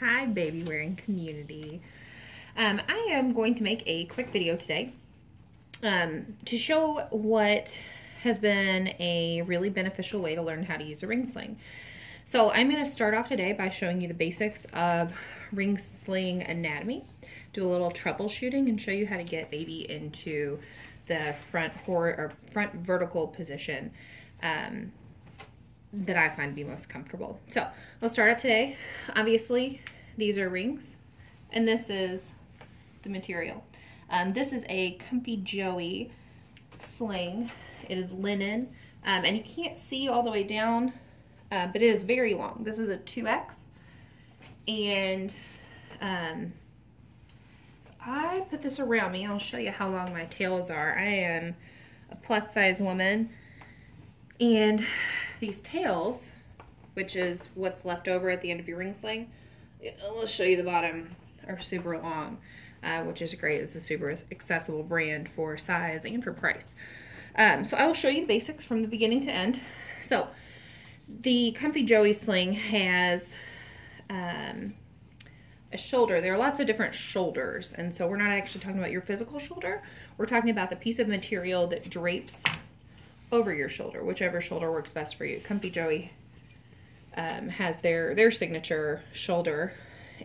Hi, baby wearing community. I am going to make a quick video today to show what has been a really beneficial way to learn how to use a ring sling. So I'm going to start off today by showing you the basics of ring sling anatomy, do a little troubleshooting, and show you how to get baby into the front vertical position that I find to be most comfortable. So I'll start out today. Obviously, these are rings, and this is the material. This is a Comfy Joey sling. It is linen, and you can't see all the way down, but it is very long. This is a 2X, and I put this around me. I'll show you how long my tails are. I am a plus size woman, and these tails, which is what's left over at the end of your ring sling, let's show you the bottom, are super long, which is great. It's a super accessible brand for size and for price. So I will show you the basics from the beginning to end. So the Comfy Joey sling has a shoulder. There are lots of different shoulders, and so we're not actually talking about your physical shoulder. We're talking about the piece of material that drapes over your shoulder, whichever shoulder works best for you. Comfy Joey has their signature shoulder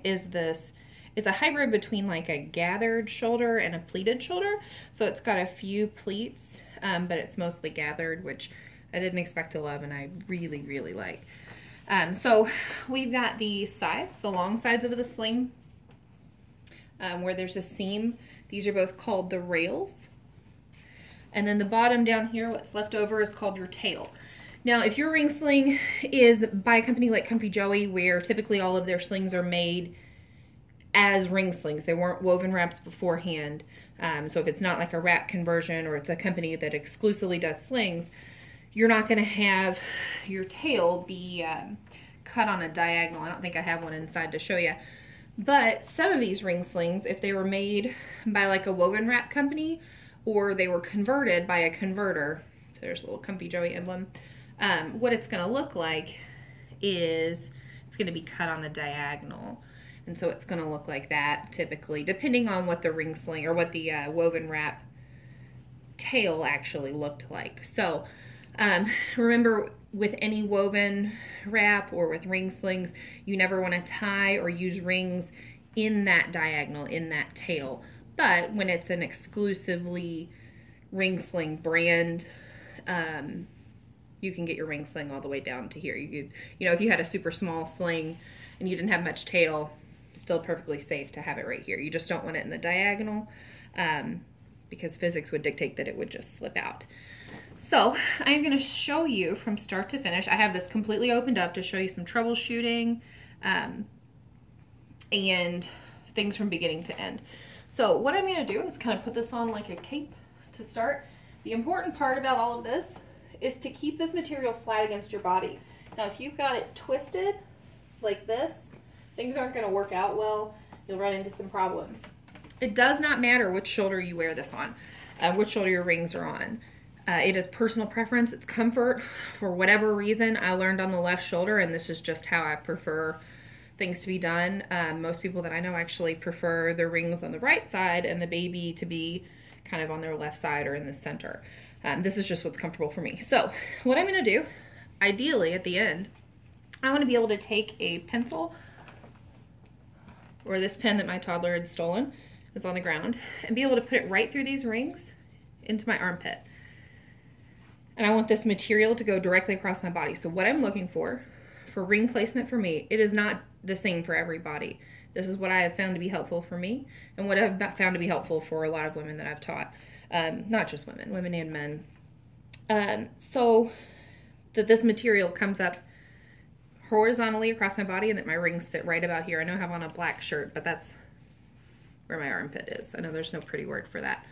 is this. It's a hybrid between like a gathered shoulder and a pleated shoulder. So it's got a few pleats, but it's mostly gathered, which I didn't expect to love and I really, really like. So we've got the sides, the long sides of the sling, where there's a seam. These are both called the rails. And then the bottom down here, what's left over, is called your tail. Now, if your ring sling is by a company like Comfy Joey, where typically all of their slings are made as ring slings, they weren't woven wraps beforehand. So if it's not like a wrap conversion, or it's a company that exclusively does slings, you're not going to have your tail be cut on a diagonal. I don't think I have one inside to show you. But some of these ring slings, if they were made by like a woven wrap company, or they were converted by a converter, so there's a little Comfy Joey emblem, what it's going to look like is it's going to be cut on the diagonal. And so it's going to look like that typically, depending on what the ring sling or what the woven wrap tail actually looked like. So remember, with any woven wrap or with ring slings, you never want to tie or use rings in that diagonal, in that tail. But when it's an exclusively ring sling brand, you can get your ring sling all the way down to here. You know, if you had a super small sling and you didn't have much tail, still perfectly safe to have it right here. You just don't want it in the diagonal, because physics would dictate that it would just slip out. So I'm going to show you from start to finish. I have this completely opened up to show you some troubleshooting and things from beginning to end. So what I'm going to do is kind of put this on like a cape to start. The important part about all of this is to keep this material flat against your body. Now, if you've got it twisted like this, things aren't going to work out well. You'll run into some problems. It does not matter which shoulder you wear this on, which shoulder your rings are on. It is personal preference. It's comfort. For whatever reason, I learned on the left shoulder, and this is just how I prefer things to be done. Most people that I know actually prefer their rings on the right side and the baby to be kind of on their left side or in the center. This is just what's comfortable for me. So what I'm going to do, ideally at the end, I want to be able to take a pencil, or this pen that my toddler had stolen is on the ground, and be able to put it right through these rings into my armpit. And I want this material to go directly across my body. So what I'm looking for ring placement for me, it is not the same for everybody. This is what I have found to be helpful for me, and what I've found to be helpful for a lot of women that I've taught. Not just women and men. So that this material comes up horizontally across my body, and that my rings sit right about here. I know I have on a black shirt, but that's where my armpit is. I know there's no pretty word for that.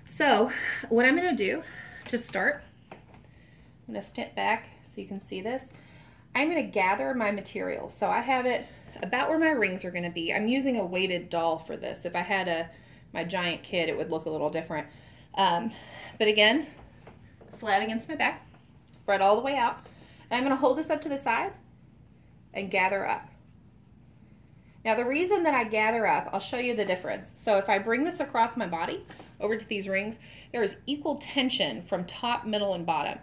So what I'm going to do to start, I'm going to step back so you can see this. I'm going to gather my material. So I have it about where my rings are going to be. I'm using a weighted doll for this. If I had my giant kid, it would look a little different. But again, flat against my back, spread all the way out. And I'm going to hold this up to the side and gather up. Now the reason that I gather up, I'll show you the difference. So if I bring this across my body over to these rings, there is equal tension from top, middle, and bottom.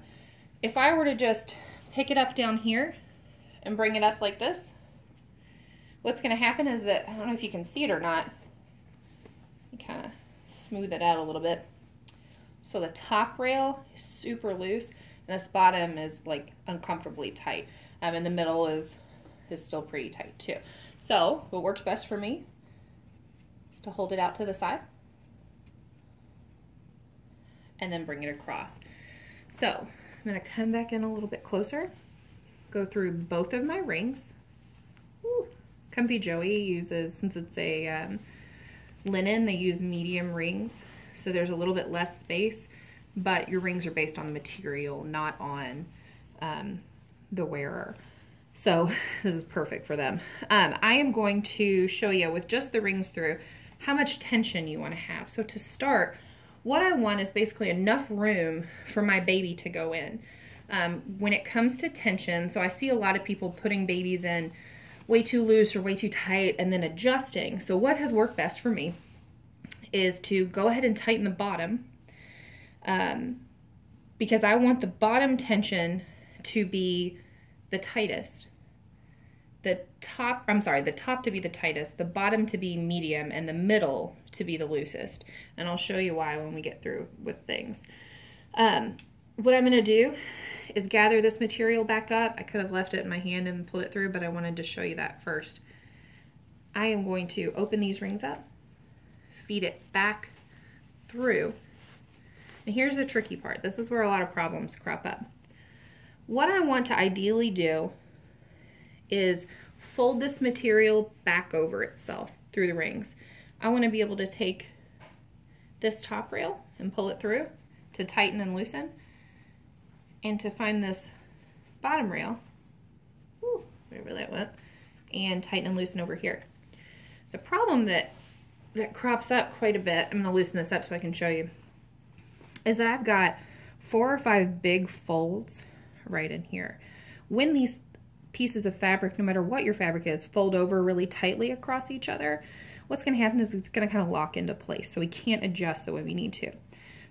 If I were to just pick it up down here and bring it up like this, what's going to happen is that, I don't know if you can see it or not, you kind of smooth it out a little bit. So the top rail is super loose, and this bottom is like uncomfortably tight, and the middle is still pretty tight too. So what works best for me is to hold it out to the side and then bring it across. So I'm going to come back in a little bit closer, go through both of my rings. Ooh. Comfy Joey uses, since it's a linen, they use medium rings, so there's a little bit less space, but your rings are based on the material, not on the wearer. So this is perfect for them. I am going to show you with just the rings through how much tension you want to have. So to start, what I want is basically enough room for my baby to go in. When it comes to tension, so I see a lot of people putting babies in way too loose or way too tight and then adjusting. So what has worked best for me is to go ahead and tighten the bottom, because I want the bottom tension to be the tightest. The top to be the tightest, the bottom to be medium, and the middle to be the loosest. And I'll show you why when we get through with things. What I'm gonna do is gather this material back up. I could have left it in my hand and pulled it through, but I wanted to show you that first. I am going to open these rings up, feed it back through. And here's the tricky part. This is where a lot of problems crop up. What I want to ideally do is fold this material back over itself through the rings. I want to be able to take this top rail and pull it through to tighten and loosen, and to find this bottom rail, wherever that went, and tighten and loosen over here. The problem that crops up quite a bit, I'm going to loosen this up so I can show you, is that I've got 4 or 5 big folds right in here. When these pieces of fabric, no matter what your fabric is, fold over really tightly across each other, what's going to happen is it's going to kind of lock into place, so we can't adjust the way we need to.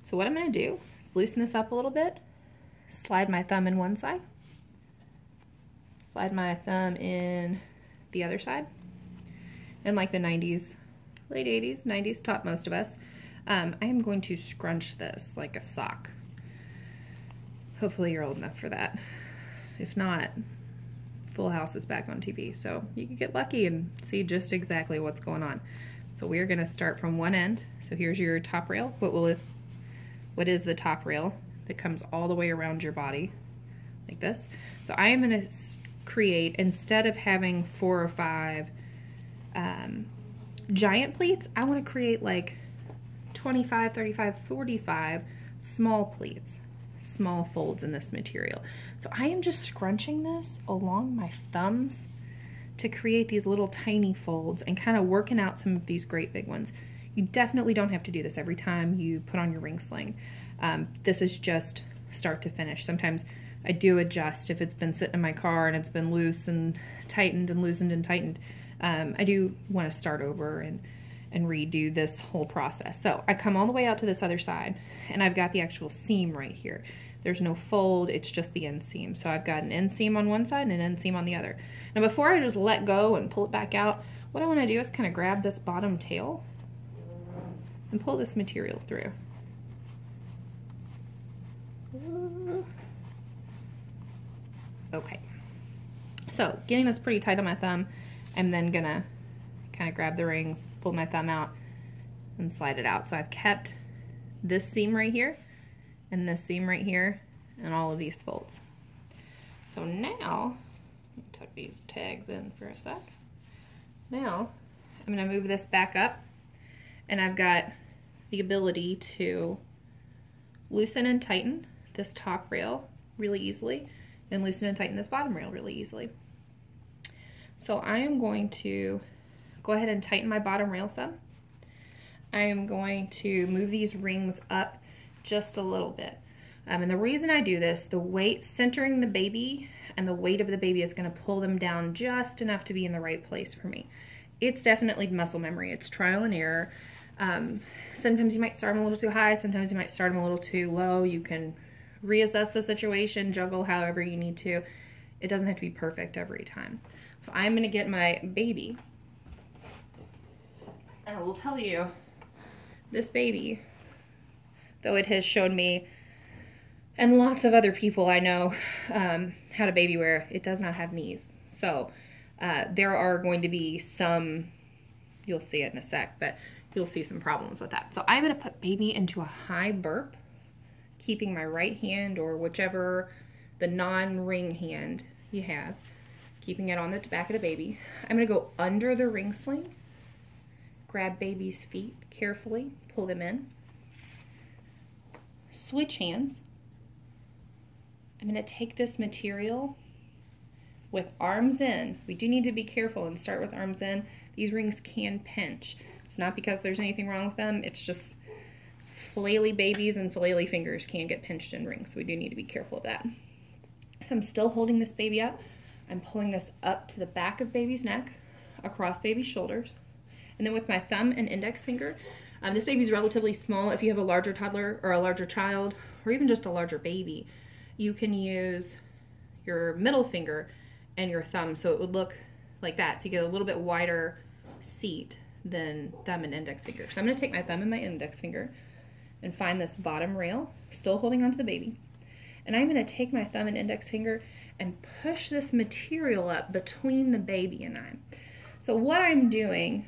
So what I'm going to do is loosen this up a little bit, slide my thumb in one side, slide my thumb in the other side, and like the 90s, late 80s, 90s taught most of us, I am going to scrunch this like a sock. Hopefully you're old enough for that. If not, Full House is back on TV, so you can get lucky and see just exactly what's going on. So we're going to start from one end. So here's your top rail. What is the top rail that comes all the way around your body like this? So I am going to create, instead of having 4 or 5 giant pleats, I want to create like 25, 35, 45 small pleats, small folds in this material. So I am just scrunching this along my thumbs to create these little tiny folds and kind of working out some of these great big ones. You definitely don't have to do this every time you put on your ring sling. This is just start to finish. Sometimes I do adjust if it's been sitting in my car and it's been loose and tightened and loosened and tightened. I do want to start over and redo this whole process. So I come all the way out to this other side, and I've got the actual seam right here. There's no fold, it's just the inseam. So I've got an inseam on one side and an inseam on the other. Now before I just let go and pull it back out, what I want to do is kind of grab this bottom tail and pull this material through. Okay, so getting this pretty tight on my thumb, I'm then gonna kind of grab the rings, pull my thumb out, and slide it out. So I've kept this seam right here, and this seam right here, and all of these folds. So now, let me tuck these tags in for a sec. Now, I'm gonna move this back up, and I've got the ability to loosen and tighten this top rail really easily, and loosen and tighten this bottom rail really easily. So I am going to go ahead and tighten my bottom rail some. I am going to move these rings up just a little bit. And the reason I do this, the weight centering the baby and the weight of the baby is going to pull them down just enough to be in the right place for me. it's definitely muscle memory. It's trial and error. Sometimes you might start them a little too high. Sometimes you might start them a little too low. You can reassess the situation, juggle however you need to. It doesn't have to be perfect every time. So I'm going to get my baby. And I will tell you, this baby, though it has shown me and lots of other people I know how to baby wear, it does not have knees. So there are going to be some, you'll see it in a sec, but you'll see some problems with that. So I'm going to put baby into a high burp, keeping my right hand or whichever the non-ring hand you have, keeping it on the back of the baby. I'm going to go under the ring sling, grab baby's feet carefully, pull them in, switch hands. I'm going to take this material with arms in. We do need to be careful and start with arms in. These rings can pinch. It's not because there's anything wrong with them. It's just flaily babies and flaily fingers can get pinched in rings. So we do need to be careful of that. So I'm still holding this baby up. I'm pulling this up to the back of baby's neck, across baby's shoulders. And then with my thumb and index finger, this baby's relatively small. If you have a larger toddler or a larger child or even just a larger baby, you can use your middle finger and your thumb so it would look like that. So you get a little bit wider seat than thumb and index finger. So I'm going to take my thumb and my index finger and find this bottom rail, still holding onto the baby. And I'm going to take my thumb and index finger and push this material up between the baby and I. So what I'm doing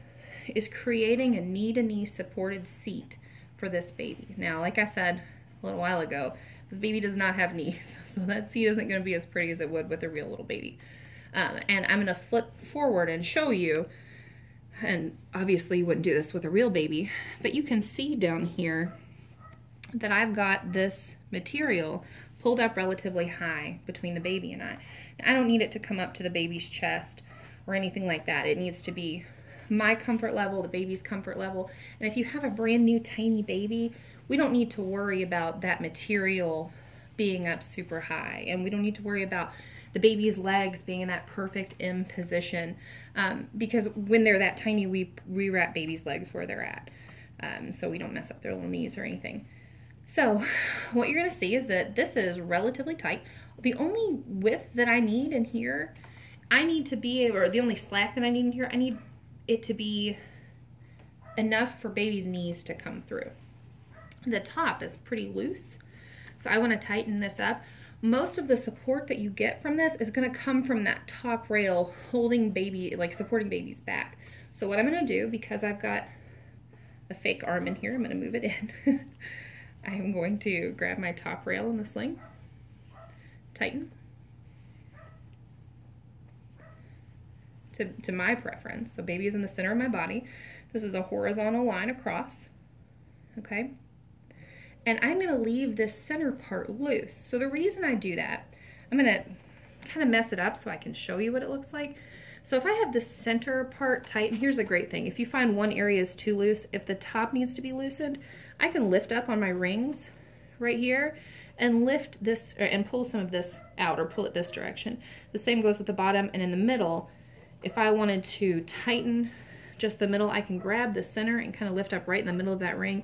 is creating a knee-to-knee supported seat for this baby. Now, like I said a little while ago, this baby does not have knees, so that seat isn't going to be as pretty as it would with a real little baby. And I'm going to flip forward and show you, and obviously you wouldn't do this with a real baby, but you can see down here that I've got this material pulled up relatively high between the baby and I. Now, I don't need it to come up to the baby's chest or anything like that. It needs to be my comfort level, the baby's comfort level. And if you have a brand new tiny baby, we don't need to worry about that material being up super high. And we don't need to worry about the baby's legs being in that perfect M position, because when they're that tiny, we wrap baby's legs where they're at, so we don't mess up their little knees or anything. So what you're going to see is that this is relatively tight. The only width that I need in here, I need to be, or the only slack that I need in here, I need it to be enough for baby's knees to come through. The top is pretty loose, so I want to tighten this up. Most of the support that you get from this is going to come from that top rail holding baby, like supporting baby's back. So what I'm going to do, because I've got a fake arm in here, I'm going to move it in. I'm going to grab my top rail in the sling, tighten, to my preference. So baby is in the center of my body. This is a horizontal line across, okay? And I'm going to leave this center part loose. So the reason I do that, I'm going to kind of mess it up so I can show you what it looks like. So if I have the center part tight, and here's the great thing, if you find one area is too loose, if the top needs to be loosened, I can lift up on my rings right here and lift this, and pull some of this out, or pull it this direction. The same goes with the bottom, and in the middle, if I wanted to tighten just the middle, I can grab the center and kind of lift up right in the middle of that ring.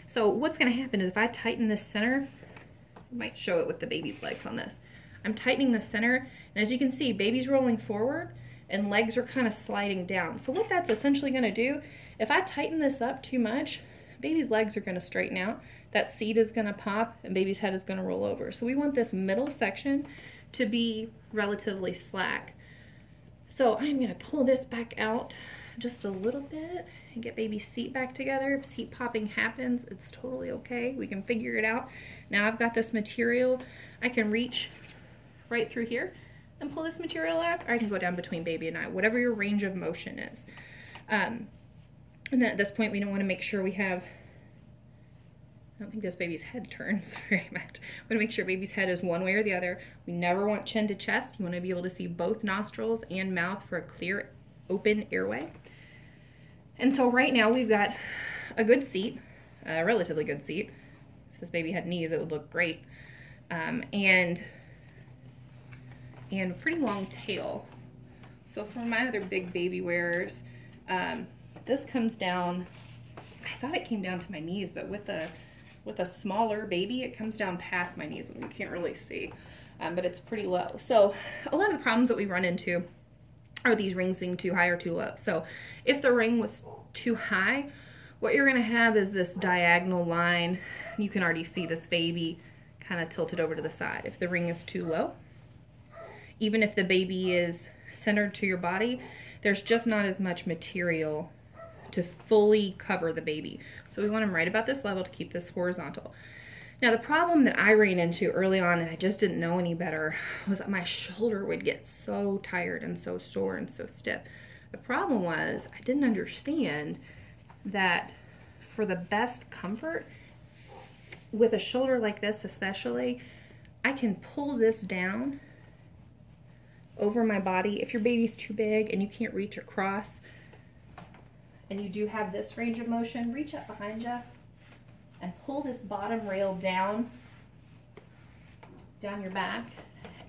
So what's going to happen is if I tighten this center, I might show it with the baby's legs on this. I'm tightening the center, and as you can see, baby's rolling forward and legs are kind of sliding down. So what that's essentially going to do, if I tighten this up too much, baby's legs are going to straighten out, that seat is going to pop, and baby's head is going to roll over. So we want this middle section to be relatively slack. So I'm going to pull this back out just a little bit and get baby's seat back together. If seat popping happens, it's totally okay. We can figure it out. Now I've got this material. I can reach right through here and pull this material out, or I can go down between baby and I, whatever your range of motion is. And then at this point, we don't want to make sure we have, I don't think this baby's head turns very much. We want to make sure baby's head is one way or the other. We never want chin to chest. You want to be able to see both nostrils and mouth for a clear, open airway. And so right now we've got a good seat, a relatively good seat. If this baby had knees, it would look great. And a pretty long tail. So for my other big baby wearers, This comes down, I thought it came down to my knees, but with a smaller baby, it comes down past my knees. You can't really see, but it's pretty low. So a lot of the problems that we run into are these rings being too high or too low. So if the ring was too high, what you're gonna have is this diagonal line. You can already see this baby kind of tilted over to the side. If the ring is too low, even if the baby is centered to your body, there's just not as much material to fully cover the baby. So we want them right about this level to keep this horizontal. Now the problem that I ran into early on, and I just didn't know any better, was that my shoulder would get so tired and so sore and so stiff. The problem was I didn't understand that for the best comfort, with a shoulder like this especially, I can pull this down over my body. If your baby's too big and you can't reach across, and you do have this range of motion, reach up behind you and pull this bottom rail down your back,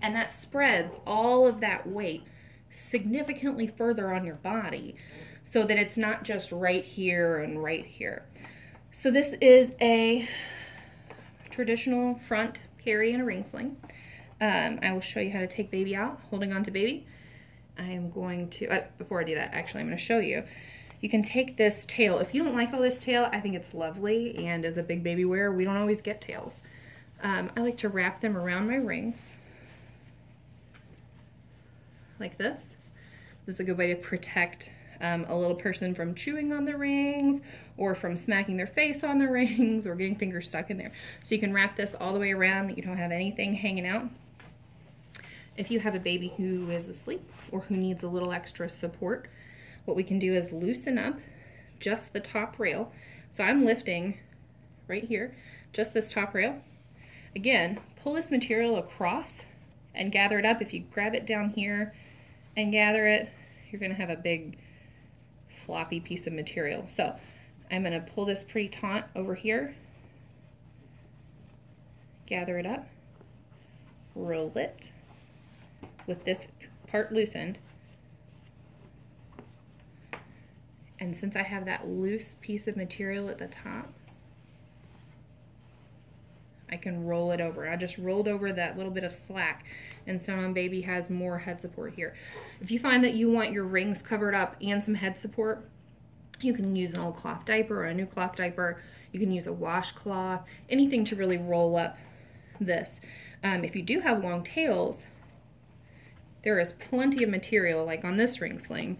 and that spreads all of that weight significantly further on your body so that it's not just right here and right here. So this is a traditional front carry in a ring sling. I will show you how to take baby out, holding on to baby. I am going to, before I do that, actually, I'm going to show you. You can take this tail. If you don't like all this tail, I think it's lovely, and as a big baby wearer, we don't always get tails. I like to wrap them around my rings, like this. This is a good way to protect a little person from chewing on the rings, or from smacking their face on the rings, or getting fingers stuck in there. So you can wrap this all the way around that you don't have anything hanging out. If you have a baby who is asleep or who needs a little extra support, what we can do is loosen up just the top rail. So I'm lifting right here, just this top rail. Again, pull this material across and gather it up. If you grab it down here and gather it, you're gonna have a big floppy piece of material. So I'm gonna pull this pretty taut over here, gather it up, roll it with this part loosened. And since I have that loose piece of material at the top, I can roll it over. I just rolled over that little bit of slack, and so now baby has more head support here. If you find that you want your rings covered up and some head support, you can use an old cloth diaper or a new cloth diaper. You can use a washcloth, anything to really roll up this. If you do have long tails, there is plenty of material, like on this ring sling,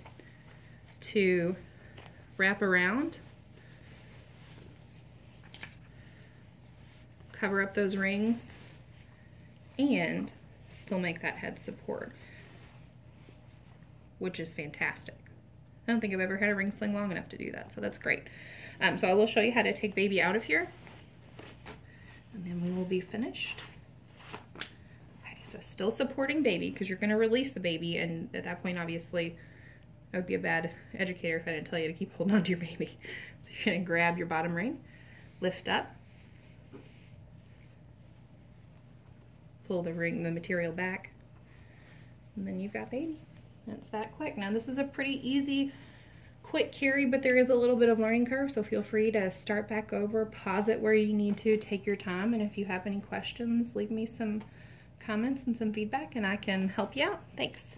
to wrap around, cover up those rings, and still make that head support, which is fantastic. I don't think I've ever had a ring sling long enough to do that, so that's great. So I will show you how to take baby out of here, and then we will be finished. Okay, so still supporting baby, because you're going to release the baby, and at that point, obviously, I would be a bad educator if I didn't tell you to keep holding on to your baby. So you're going to grab your bottom ring, lift up, pull the material back, and then you've got baby. That's that quick. Now this is a pretty easy, quick carry, but there is a little bit of learning curve, so feel free to start back over, pause it where you need to, take your time, and if you have any questions, leave me some comments and some feedback and I can help you out. Thanks.